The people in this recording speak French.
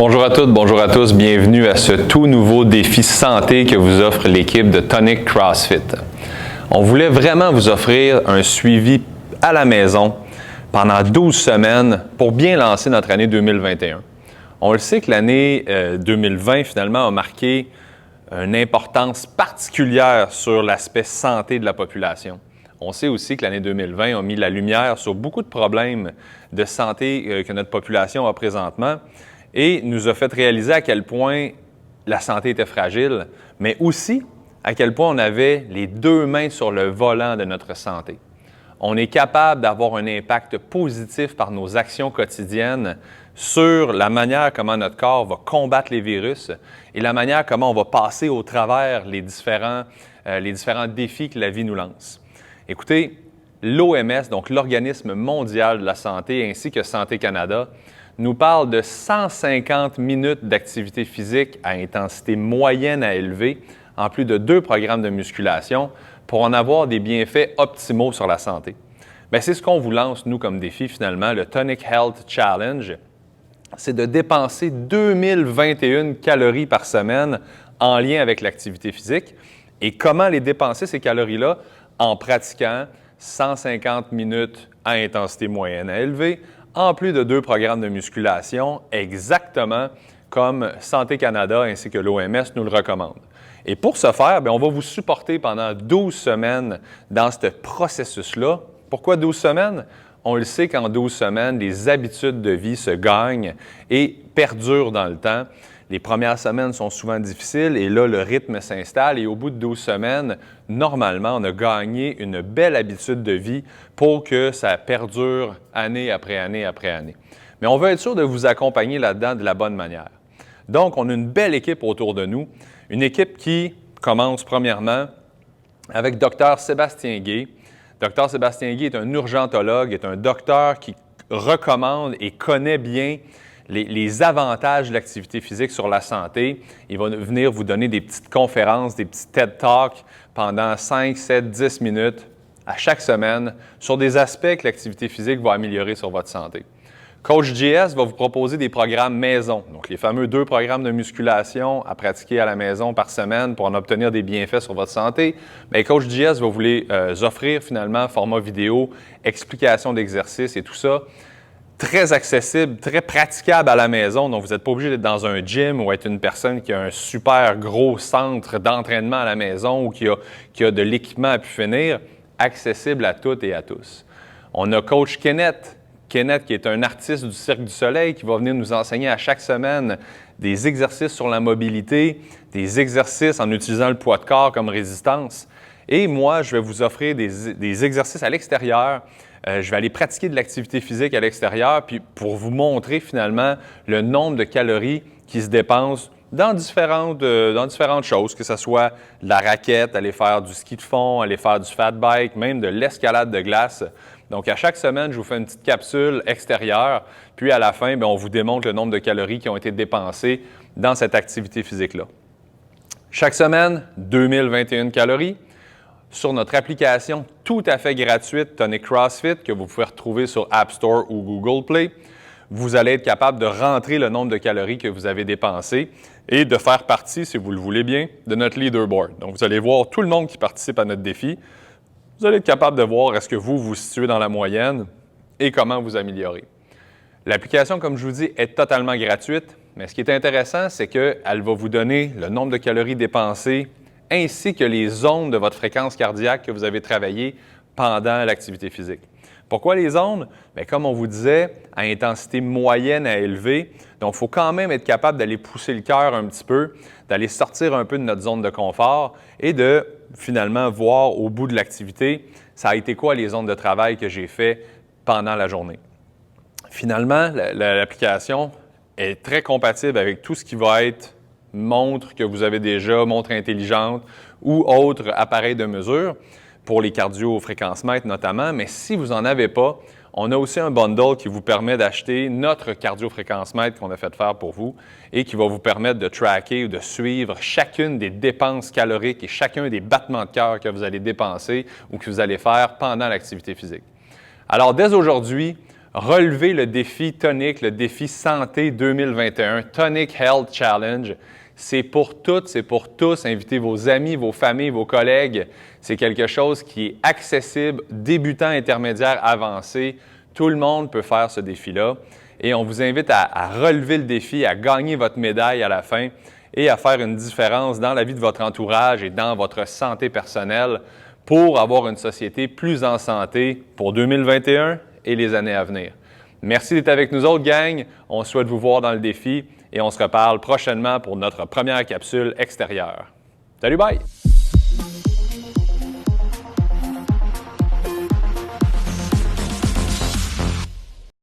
Bonjour à toutes, bonjour à tous, bienvenue à ce tout nouveau défi santé que vous offre l'équipe de Tonic CrossFit. On voulait vraiment vous offrir un suivi à la maison pendant 12 semaines pour bien lancer notre année 2021. On le sait que l'année 2020 finalement a marqué une importance particulière sur l'aspect santé de la population. On sait aussi que l'année 2020 a mis la lumière sur beaucoup de problèmes de santé que notre population a présentement et nous a fait réaliser à quel point la santé était fragile, mais aussi à quel point on avait les deux mains sur le volant de notre santé. On est capable d'avoir un impact positif par nos actions quotidiennes sur la manière comment notre corps va combattre les virus et la manière comment on va passer au travers les différents défis que la vie nous lance. Écoutez, l'OMS, donc l'Organisme mondial de la santé, ainsi que Santé Canada, nous parle de 150 minutes d'activité physique à intensité moyenne à élevée, en plus de 2 programmes de musculation, pour en avoir des bienfaits optimaux sur la santé. Bien, c'est ce qu'on vous lance, nous, comme défi, finalement, le Tonic Health Challenge. C'est de dépenser 2021 calories par semaine en lien avec l'activité physique. Et comment les dépenser, ces calories-là? En pratiquant 150 minutes à intensité moyenne à élevée, en plus de 2 programmes de musculation, exactement comme Santé Canada ainsi que l'OMS nous le recommandent. Et pour ce faire, bien, on va vous supporter pendant 12 semaines dans ce processus-là. Pourquoi 12 semaines? On le sait qu'en 12 semaines, les habitudes de vie se gagnent et perdurent dans le temps. Les premières semaines sont souvent difficiles et là, le rythme s'installe et au bout de 12 semaines, normalement, on a gagné une belle habitude de vie pour que ça perdure année après année après année. Mais on veut être sûr de vous accompagner là-dedans de la bonne manière. Donc, on a une belle équipe autour de nous, une équipe qui commence premièrement avec Dr Sébastien Guay. Dr Sébastien Guay est un urgentologue, est un docteur qui recommande et connaît bien les avantages de l'activité physique sur la santé. Il va venir vous donner des petites conférences, des petits TED Talks pendant 5, 7, 10 minutes à chaque semaine sur des aspects que l'activité physique va améliorer sur votre santé. Coach JS va vous proposer des programmes maison, donc les fameux 2 programmes de musculation à pratiquer à la maison par semaine pour en obtenir des bienfaits sur votre santé. Bien, Coach JS va vous les offrir finalement format vidéo, explication d'exercices et tout ça. Très accessible, très praticable à la maison. Donc, vous n'êtes pas obligé d'être dans un gym ou être une personne qui a un super gros centre d'entraînement à la maison ou qui a de l'équipement à pu finir. Accessible à toutes et à tous. On a Coach Kenneth. Kenneth, qui est un artiste du Cirque du Soleil, qui va venir nous enseigner à chaque semaine des exercices sur la mobilité, des exercices en utilisant le poids de corps comme résistance. Et moi, je vais vous offrir des exercices à l'extérieur. Je vais aller pratiquer de l'activité physique à l'extérieur, puis pour vous montrer finalement le nombre de calories qui se dépensent dans différentes choses, que ce soit de la raquette, aller faire du ski de fond, aller faire du fat bike, même de l'escalade de glace. Donc, à chaque semaine, je vous fais une petite capsule extérieure, puis à la fin, bien, on vous démontre le nombre de calories qui ont été dépensées dans cette activité physique-là. Chaque semaine, 2021 calories. Sur notre application tout à fait gratuite Tonic CrossFit que vous pouvez retrouver sur App Store ou Google Play, vous allez être capable de rentrer le nombre de calories que vous avez dépensées et de faire partie, si vous le voulez bien, de notre leaderboard. Donc, vous allez voir tout le monde qui participe à notre défi. Vous allez être capable de voir est-ce que vous vous situez dans la moyenne et comment vous améliorer. L'application, comme je vous dis, est totalement gratuite, mais ce qui est intéressant, c'est qu'elle va vous donner le nombre de calories dépensées ainsi que les zones de votre fréquence cardiaque que vous avez travaillées pendant l'activité physique. Pourquoi les zones? Bien, comme on vous disait, à intensité moyenne à élevée, donc il faut quand même être capable d'aller pousser le cœur un petit peu, d'aller sortir un peu de notre zone de confort et de finalement voir au bout de l'activité, ça a été quoi les zones de travail que j'ai fait pendant la journée. Finalement, l'application est très compatible avec tout ce qui va être montre que vous avez déjà, montre intelligente ou autres appareils de mesure pour les cardio-fréquencemètres notamment. Mais si vous n'en avez pas, on a aussi un bundle qui vous permet d'acheter notre cardio-fréquencemètre qu'on a fait faire pour vous et qui va vous permettre de tracker ou de suivre chacune des dépenses caloriques et chacun des battements de cœur que vous allez dépenser ou que vous allez faire pendant l'activité physique. Alors, dès aujourd'hui, relevez le défi Tonic, le défi Santé 2021, Tonic Health Challenge. C'est pour toutes, c'est pour tous. Invitez vos amis, vos familles, vos collègues. C'est quelque chose qui est accessible, débutant, intermédiaire, avancé. Tout le monde peut faire ce défi-là. Et on vous invite à relever le défi, à gagner votre médaille à la fin et à faire une différence dans la vie de votre entourage et dans votre santé personnelle pour avoir une société plus en santé pour 2021 et les années à venir. Merci d'être avec nous autres, gang. On souhaite vous voir dans le défi et on se reparle prochainement pour notre première capsule extérieure. Salut, bye!